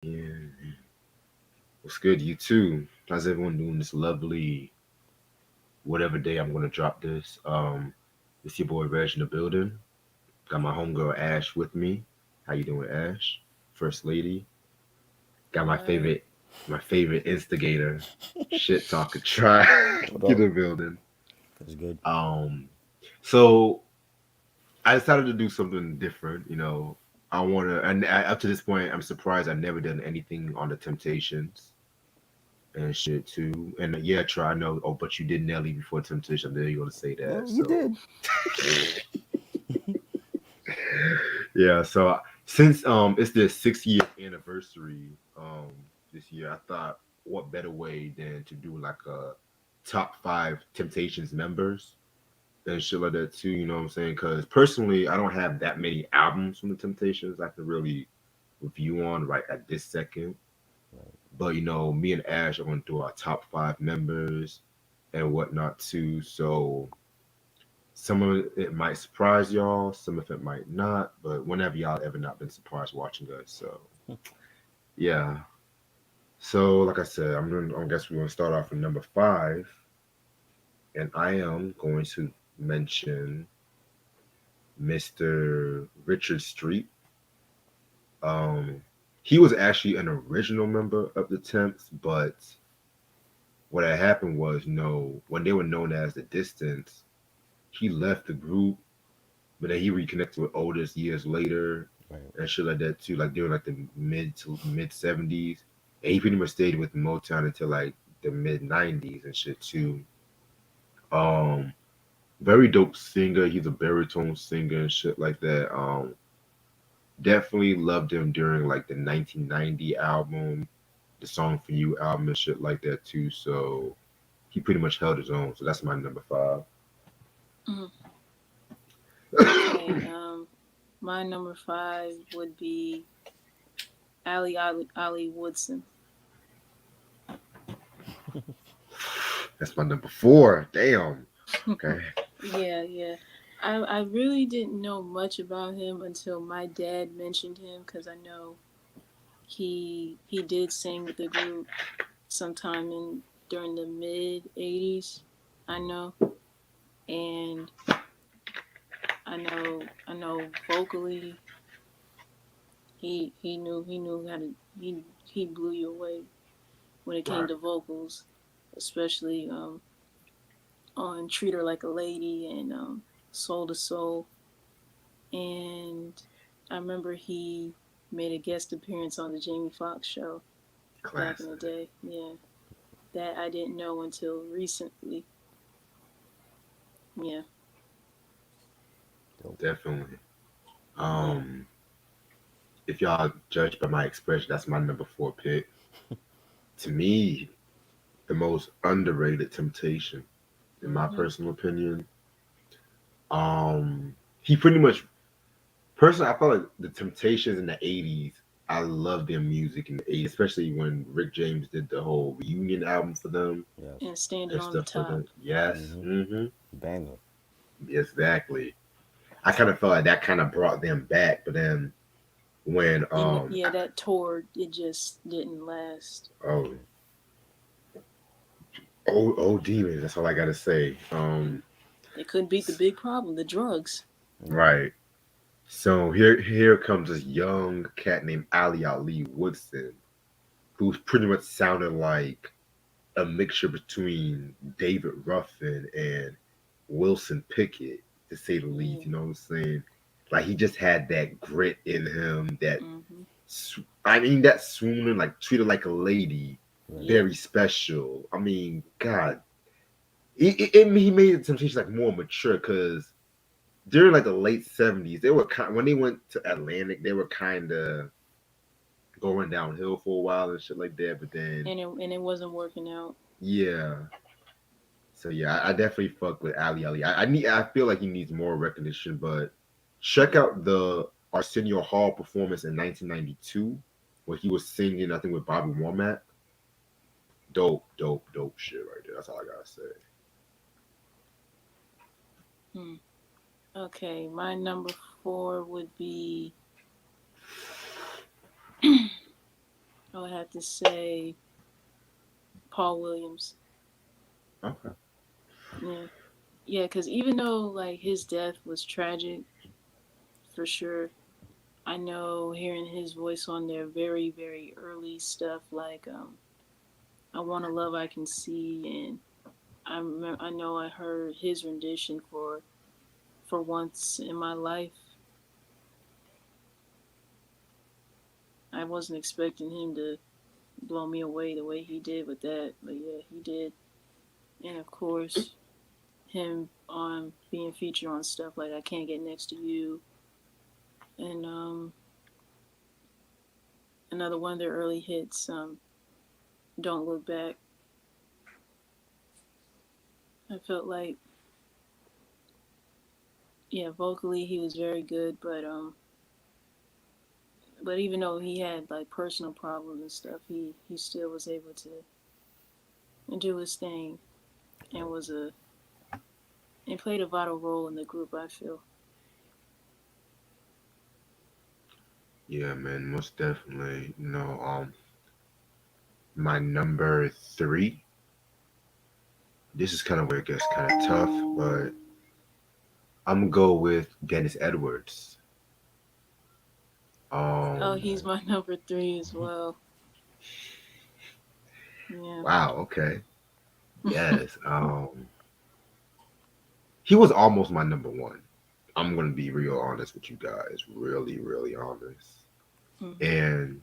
Yeah. What's good, you too? How's everyone doing this lovely whatever day I'm gonna drop this? It's your boy Reg in the building. Got my homegirl Ash with me. How you doing, Ash? First lady. Got All right. my favorite instigator, shit talker try What in up? the building. That's good. Um, so I decided to do something different. I wanna, and up to this point, I'm surprised I've never done anything on the Temptations and shit too. And yeah, try. I know. Oh, but you did Nelly before Temptation. There you gonna say that. You So did. yeah. So since it's their 6 year anniversary this year, I thought what better way than to do like a top five Temptations members and shit like that too. You know what I'm saying? Because personally, I don't have that many albums from the Temptations I can really review on right at this second. Right. But me and Ash are going to do our top five members and whatnot too. So some of it might surprise y'all, some of it might not. But whenever y'all ever not been surprised watching us, so yeah. So like I said, I guess we're gonna start off with number five, and I am going to mention Mr. Richard Street. Um, he was actually an original member of the Temps, but what had happened was, when they were known as the Distance, he left the group, but then he reconnected with Otis years later Right. and shit like that too, like during like the mid 70s. And he pretty much stayed with Motown until like the mid 90s and shit too. Um, very dope singer. He's a baritone singer and shit like that. Definitely loved him during like the 1990 album, the Song for You album and shit like that too. So he pretty much held his own. So that's my number five. Mhm. Okay. My number five would be Ali Woodson. That's my number four. Damn. Okay. Yeah, yeah. I really didn't know much about him until my dad mentioned him because I know he did sing with the group sometime in during the mid 80s. I know, and I know vocally he knew how to he blew you away when it came Right. to vocals, especially on Treat Her Like a Lady and Soul to Soul. And I remember he made a guest appearance on the Jamie Foxx show back in the Classic. day. Yeah, that I didn't know until recently. Yeah. Dope. Definitely. Yeah. Um, if y'all judge by my expression, that's my number four pick. To me, the most underrated Temptation, in my Mhm. personal opinion. He pretty much personally, I felt like the Temptations in the '80s. I love their music in the '80s, especially when Rick James did the whole reunion album for them Yes. And Standing and on the stuff for Top. them. Yes, Mm-hmm. mm-hmm, Banger. exactly. I kind of felt like that kind of brought them back, but then when And yeah, that tour it just didn't last. oh Right. oh demons, that's all I gotta say. They couldn't beat the big problem, the drugs. Right. Right. So here comes this young cat named Ali Woodson, who's pretty much sounded like a mixture between David Ruffin and Wilson Pickett, to say the least. Yeah. You know what I'm saying? Like he just had that grit in him. Mhm. That swooning, like treated like a lady, Right. Yep. very special. I mean, God, he made the Temptations like more mature because during like the late '70s, they were when they went to Atlantic, they were kind of going downhill for a while and shit like that. But then, And it wasn't working out. yeah. So yeah, I definitely fuck with Ali. I feel like he needs more recognition, but check Yeah. out the Arsenio Hall performance in 1992 where he was singing, I think, with Bobby Womack. Dope shit right there. That's all I gotta say. Hmm. Okay, my number four would be I would have to say Paul Williams. Okay. Yeah, yeah, because even though like his death was tragic for sure, I know hearing his voice on their very very early stuff like I Want a Love I Can See, and I know I heard his rendition for Once in My Life. I wasn't expecting him to blow me away the way he did with that, but yeah, he did. And of course, him on being featured on stuff like I Can't Get Next to You, and another one of their early hits, Don't Look Back. I felt like, yeah, vocally he was very good, but even though he had like personal problems and stuff, he still was able to do his thing and was a and played a vital role in the group. I feel. Yeah, man, most definitely. My number three. This is kind of where it gets kind of tough, but I'm gonna go with Dennis Edwards. Oh, Um, he's my number three as well. Yeah. wow, okay, yes. He was almost my number one. I'm gonna be real honest with you guys, really, really honest. Hmm. And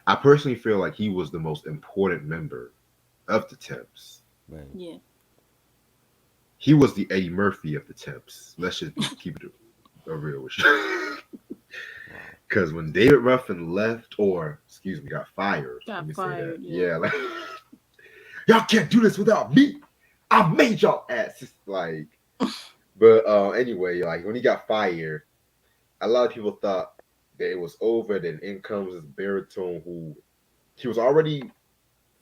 I personally feel like he was the most important member of the Temps. Right. Yeah. He was the Eddie Murphy of the Temps. Let's just keep it real with you. Wow. Because when David Ruffin left, or excuse me, got fired, let Got me say that. fired. Yeah. Yeah, like y'all can't do this without me. I made y'all asses. Like, but anyway, like when he got fired, a lot of people thought that it was over. Then in comes this baritone who he was already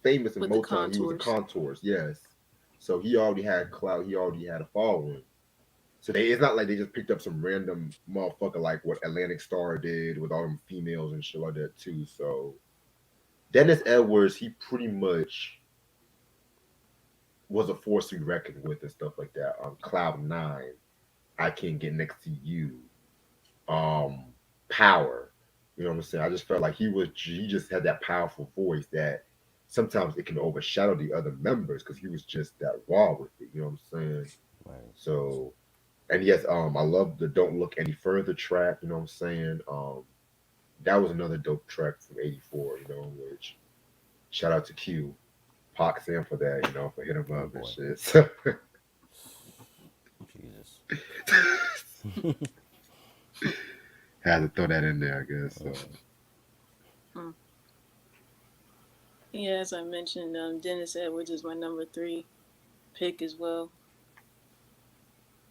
famous in With the Motown. He was the contours. Contours, yes. So he already had clout. He already had a following. So it's not like they just picked up some random motherfucker like what Atlantic Star did with all them females and shit like that too. So Dennis Edwards, he pretty much was a force to be reckoned with and stuff like that. On Cloud Nine, I Can't Get Next to You, um, Power. You know what I'm saying? I just felt like he just had that powerful voice that sometimes it can overshadow the other members because he was just that raw with it. You know what I'm saying? Right. So and yes, I love the "Don't Look Any Further" track. You know what I'm saying? That was another dope track from '84. You know, which shout out to Q, Pac Sam for that. You know, for hitting him Oh up and boy. shit. So, Jesus. had to throw that in there, I guess. So, Mm. Yeah, as I mentioned, Dennis Edwards is my number three pick as well.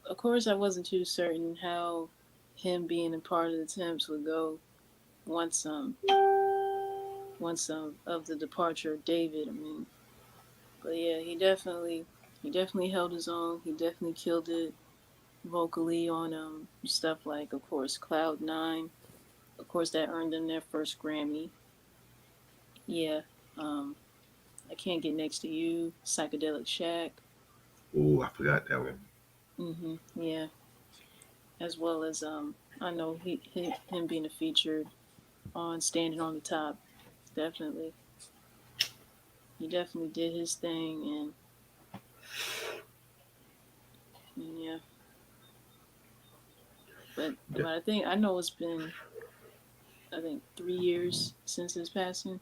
Of course, I wasn't too certain how him being a part of the Temps would go once of the departure of David. I mean, but yeah, he definitely held his own. He definitely killed it vocally on stuff like, of course, Cloud Nine. Of course, that earned them their first Grammy. Yeah, um, I Can't Get Next to You, Psychedelic Shack. ooh, I forgot that one. Yeah, as well as I know him being a featured on Standing on the Top. Definitely, he definitely did his thing, and yeah. But I think I know it's been I think 3 years since his passing.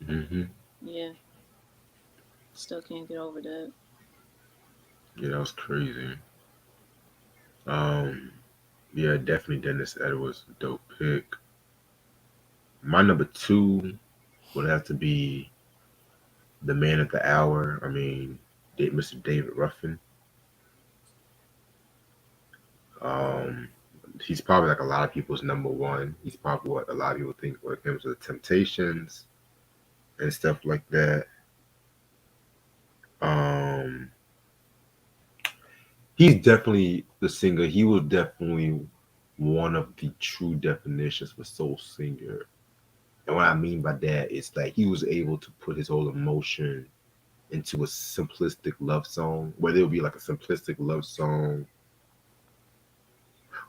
Mm-hmm. Yeah, still can't get over that. Yeah, that was crazy. Um, yeah, definitely Dennis Edwards, dope pick. My number two would have to be the man of the hour. I mean, Mr. David Ruffin. Um, he's probably like a lot of people's number one. He's probably what a lot of people think when it comes to the Temptations and stuff like that. Um, he's definitely the singer. He was definitely one of the true definitions of a soul singer And what I mean by that is like he was able to put his whole emotion into a simplistic love song, whether it would be like a simplistic love song.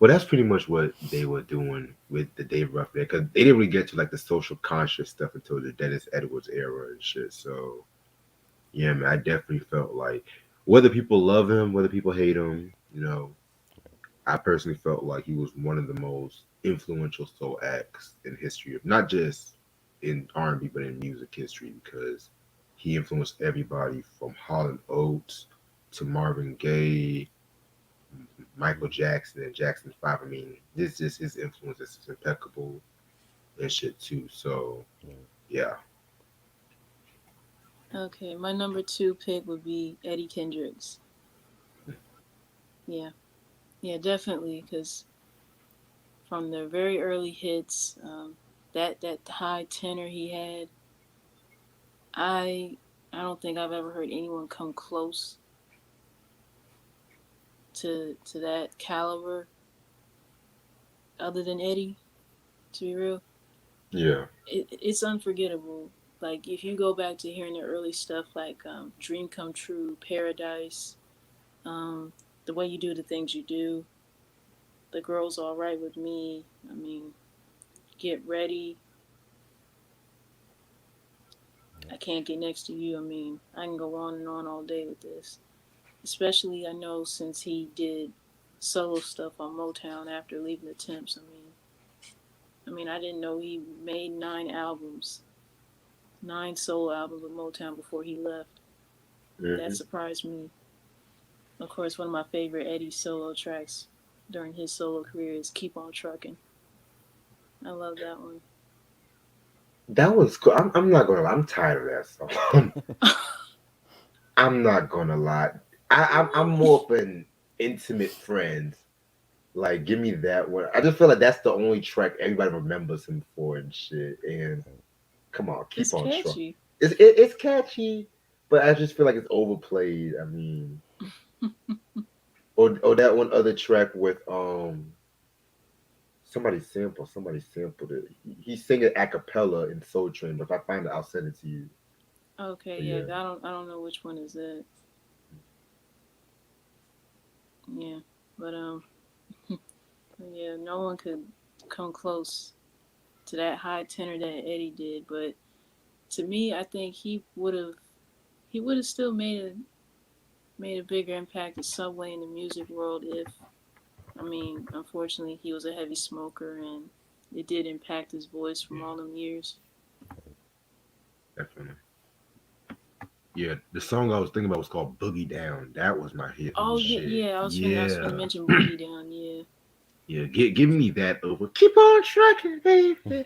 Well, that's pretty much what they were doing with the Dave Ruffin, because they didn't really get to like the social conscious stuff until the Dennis Edwards era and shit. So yeah, man, I definitely felt like whether people love him, whether people hate him, you know, I personally felt like he was one of the most influential soul acts in history of not just in R&B but in music history, because he influenced everybody from Hall and Oates to Marvin Gaye, Michael Jackson, and Jackson 5. I mean, this just his influence is impeccable and shit too. So Right. yeah, Okay, my number two pick would be Eddie Kendricks. Yeah, yeah, definitely, because from the very early hits, that high tenor he had, I I don't think I've ever heard anyone come close to that caliber other than Eddie. To be real, yeah, it's unforgettable. Like if you go back to hearing the early stuff like Dream Come True, Paradise, um, the way you do the things you do, the girl's all right with me. I mean, get ready. I can't get next to you. I mean, I can go on and on all day with this. Especially, I know since he did solo stuff on Motown after leaving the Temps. I mean, I didn't know he made 9 albums, 9 solo albums with Motown before he left. That hmm surprised me. Of course, one of my favorite Eddie solo tracks during his solo career is "Keep on Truckin'." I love that one. that was cool. I'm not gonna lie, I'm tired of that song. I'm not gonna lie. I'm more of an intimate friend. Like, give me that one. I just feel like that's the only track everybody remembers him for and shit. And come on, It's keep on truck. catchy. It's catchy, but I just feel like it's overplayed. I mean, or that one other track with somebody sampled it. He's singing a cappella in Soul Train, but if I find it, I'll send it to you. Okay, But yeah, yeah, I don't know which one is that. Yeah, but yeah, no one could come close to that high tenor that Eddie did. But to me, I think he would have still made a bigger impact at Subway in the music world if, I mean, unfortunately, he was a heavy smoker and it did impact his voice from all them years. definitely. Yeah, the song I was thinking about was called Boogie Down. That was my hit and Oh yeah, shit. yeah. I was finna Yeah. mention Boogie Down. Yeah. Yeah, give me that over. Keep on trucking, baby.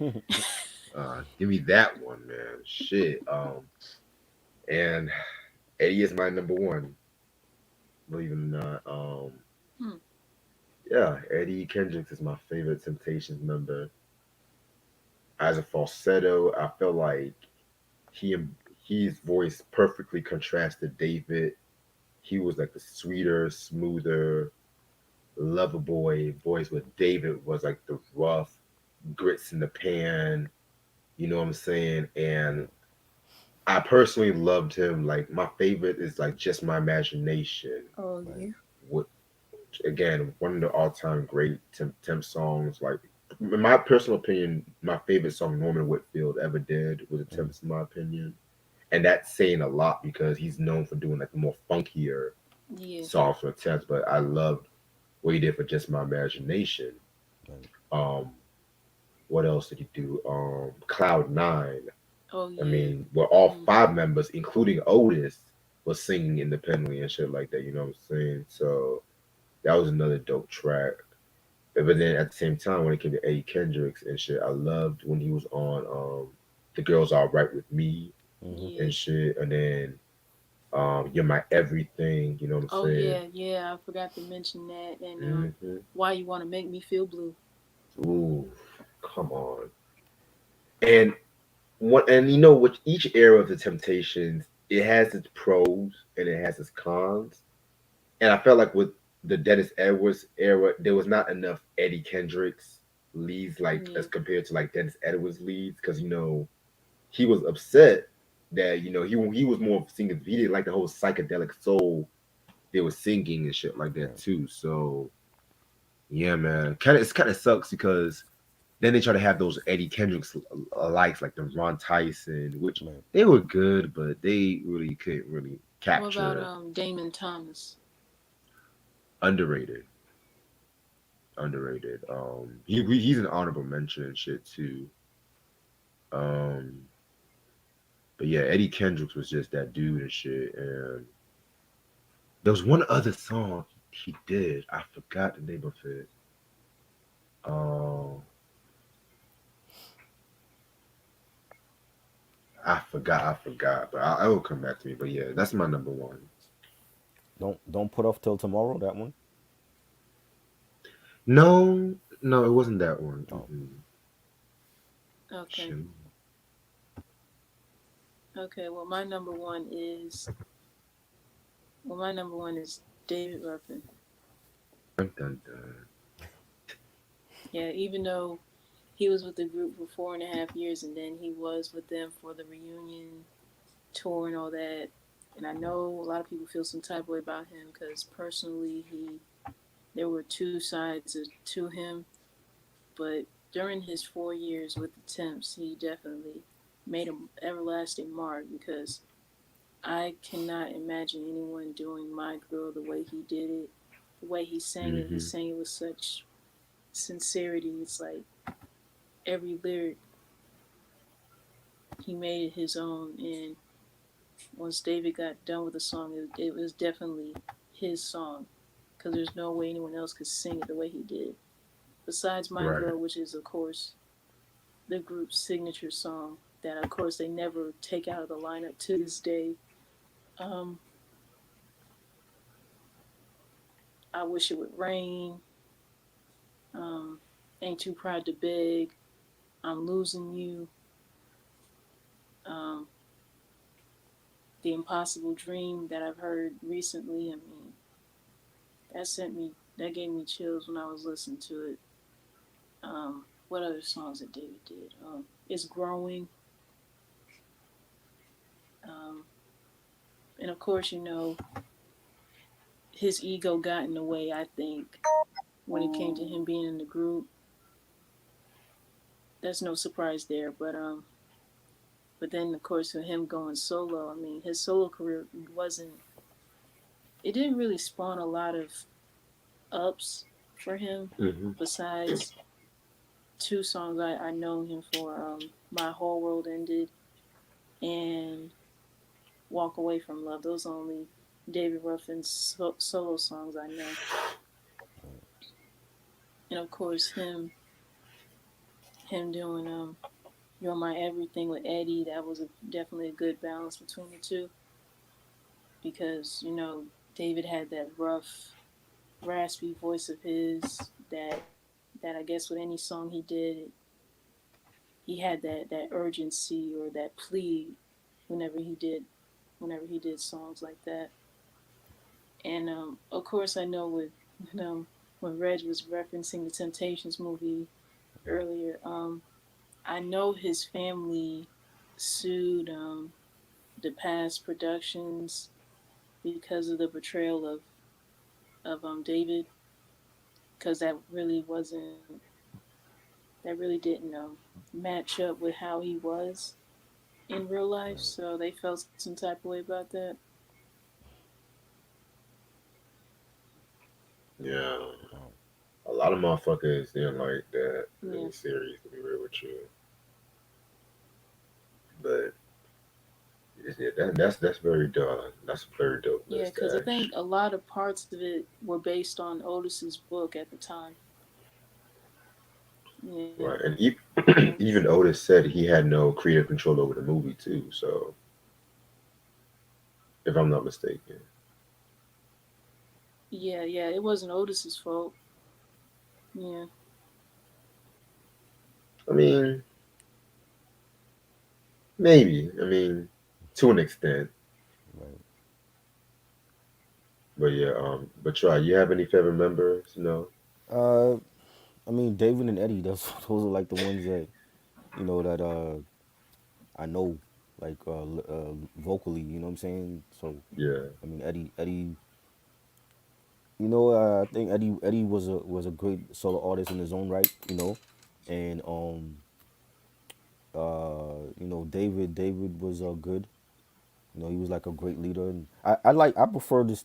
Give me that one, man. Shit. And Eddie is my number one. Believe it or not. Hmm. Yeah, Eddie Kendricks is my favorite Temptations member. As a falsetto, I feel like he his voice perfectly contrasted David. He was like the sweeter, smoother, lover boy voice, with David was like the rough, grits in the pan. You know what I'm saying? And I personally loved him. Like my favorite is like Just My Imagination. Oh Right. yeah. What again? One of the all-time great temp songs. Like in my personal opinion, my favorite song Norman Whitfield ever did was Mm. Attempts, in my opinion, and that's saying a lot because he's known for doing like the more funkier Yeah. songs for Attempts. But I loved what he did for Just My Imagination. Right. Um, what else did he do? Cloud Nine. Oh I yeah. mean, where all Mm. 5 members, including Otis, was singing independently and shit like that. You know what I'm saying? So that was another dope track. But then at the same time, when it came to Eddie Kendricks and shit, I loved when he was on "The Girls All Right with Me" Hmm. Yeah. and shit. And then "You're My Everything." You know what I'm Oh saying? yeah. Yeah. I forgot to mention that. And Hmm why you want to make me feel blue? Ooh, come on. And what? And you know, with each era of the Temptations, it has its pros and it has its cons. And I felt like with the Dennis Edwards era, there was not enough Eddie Kendricks. leads like Yeah. as compared to like Dennis Edwards leads because he was upset that he was more of a singer. He didn't like the whole psychedelic soul they were singing and shit like that Right. too. So yeah, man, kind of sucks because then they try to have those Eddie Kendricks likes like the Ron Tyson, which Right. they were good, but they really couldn't really What about capture. Damon Thomas? Underrated, underrated. He's an honorable mention and shit too. Um, but yeah, Eddie Kendricks was just that dude and shit. And there was one other song he did. I forgot the name of it. Um, I forgot, but I will come back to me. But yeah, that's my number one. Don't put off till tomorrow. That one. No, no, it wasn't that one. Oh, Okay. Shoot. Okay. My number one is David Ruffin. Dun, dun, dun. Yeah, even though he was with the group for 4.5 years, and then he was with them for the reunion tour and all that. And I know a lot of people feel some type of way about him because personally, there were two sides to him. But during his 4 years with the Temps, he definitely made an everlasting mark because I cannot imagine anyone doing My Girl the way he did it, the way he sang it. He Mm-hmm. sang it with such sincerity. It's like every lyric he made it his own. And once David got done with the song, it was definitely his song because there's no way anyone else could sing it the way he did. Besides My Right, Girl, which is, of course, the group's signature song that, of course, they never take out of the lineup to this day. Um, I Wish It Would Rain, um, Ain't Too Proud to Beg, I'm Losing You, um, The Impossible Dream that I've heard recently. I mean, that gave me chills when I was listening to it. What other songs that David did? It's Growing. Um, and of course, his ego got in the way, I think, when it came to him being in the group. There's no surprise there. But then of course with him going solo, I mean his solo career wasn't it didn't really spawn a lot of ups for him mm-hmm. besides two songs I know him for, My Whole World Ended and Walk Away from Love. Those are only David Ruffin's solo songs I know. And of course him doing You're My Everything with Eddie, that was definitely a good balance between the two because David had that rough, raspy voice of his that I guess with any song he did, he had that urgency or that plea whenever he did whenever he did songs like that. And of course, I know when Reg was referencing the Temptations movie earlier, I know his family sued the past productions because of the portrayal of David, because that really didn't match up with how he was in real life. right. So they felt some type of way about that. Yeah, Wow. a lot of motherfuckers didn't like that Yeah, in the series. To be real with you, but yeah, that's very dope. That's a very dope yeah, list, because I think actually. a lot of parts of it were based on Otis's book at the time. Yeah, Right, and um, even Otis said he had no creative control over the movie too. So, if I'm not mistaken, yeah. It wasn't Otis's fault. Yeah, I mean, maybe. I mean, to an extent. Right. But yeah, but try. You have any favorite members? No. Uh, I mean, David and Eddie. Those those are like the ones that that I know like vocally. You know what I'm saying? So Yeah, I mean, Eddie. I think Eddie was a great solo artist in his own right. And David was good. He was like a great leader, and I prefer this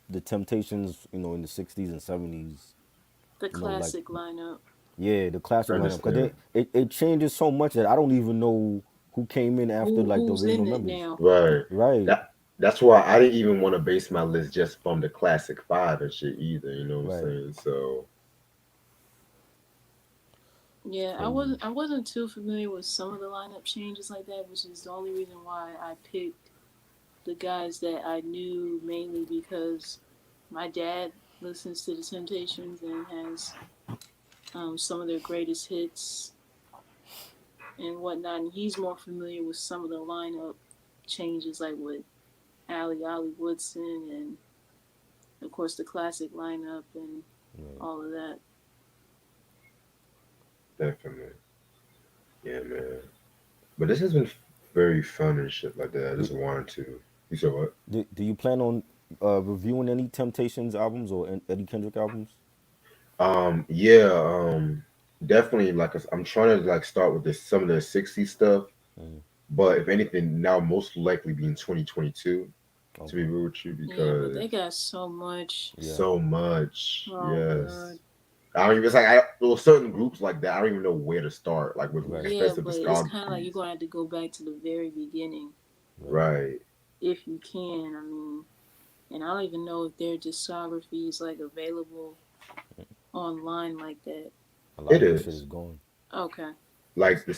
the Temptations. In the '60s and '70s. The Like classic lineup. yeah, the classic I lineup because understand. it changes so much that I don't even know who came in after like the Who's original in it members. now? Right. Right, That's why I didn't even want to base my list just from the classic five and shit either. You know what I'm right. saying? So It's Yeah, crazy. I wasn't too familiar with some of the lineup changes like that, which is the only reason why I picked the guys that I knew mainly because my dad listens to the Temptations and has some of their greatest hits and whatnot, and he's more familiar with some of the lineup changes, like with Ollie Woodson, and of course the classic lineup and Right. all of that. definitely, yeah, man. But this has been very fun and shit like that. I Do, just wanted to. You said what? do you plan on reviewing any Temptations albums or Eddie Kendrick albums? Yeah, definitely. Like I'm trying to like start with this some of the '60s stuff, Mm, but if anything, now most likely be in 2022. To be okay. real with you, Yeah, but because they got so much. Yeah. so much. Oh Yes. god. I don't even. It's like there were certain groups like that. I don't even know where to start. Like with Right. Yeah, expensive but it's kind of like you're discographies. gonna have to go back to the very beginning Right. Right. if you can. I mean, and I don't even know if their discography is like available online like that. A lot It of that shit is is gone. Okay. like the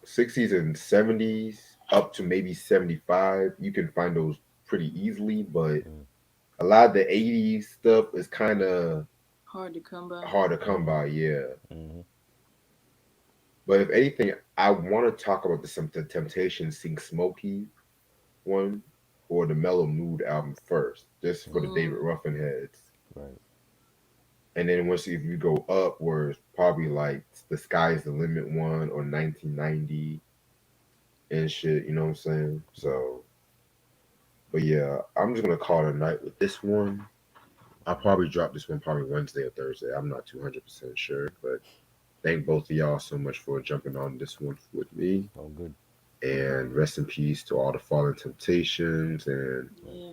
'60s and '70s up to maybe '75. You can find those pretty easily, but Mm, a lot of the '80s stuff is kind of Hard to come by. hard to come mm-hmm. by. Yeah. Mm-hmm. But if anything, I want to talk about the Temptation Sing Smokey one or the Mellow Mood album first, just for the David Mm. Ruffin heads. Right. And then once if you go upwards, probably like the Sky's the Limit one or 1990 and shit. You know what I'm saying? Right. So, but yeah, I'm just gonna call it a night with this one. I'll probably drop this one probably Wednesday or Thursday. I'm not 200% sure, but thank both of y'all so much for jumping on this one with me. All good. And rest in peace to all the fallen temptations and Right. Yeah.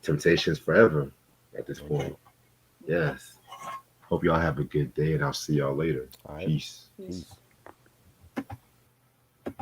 temptations forever at this No doubt. point. Yeah. Yes. Hope y'all have a good day and I'll see y'all later. All right. Peace. Peace. Peace.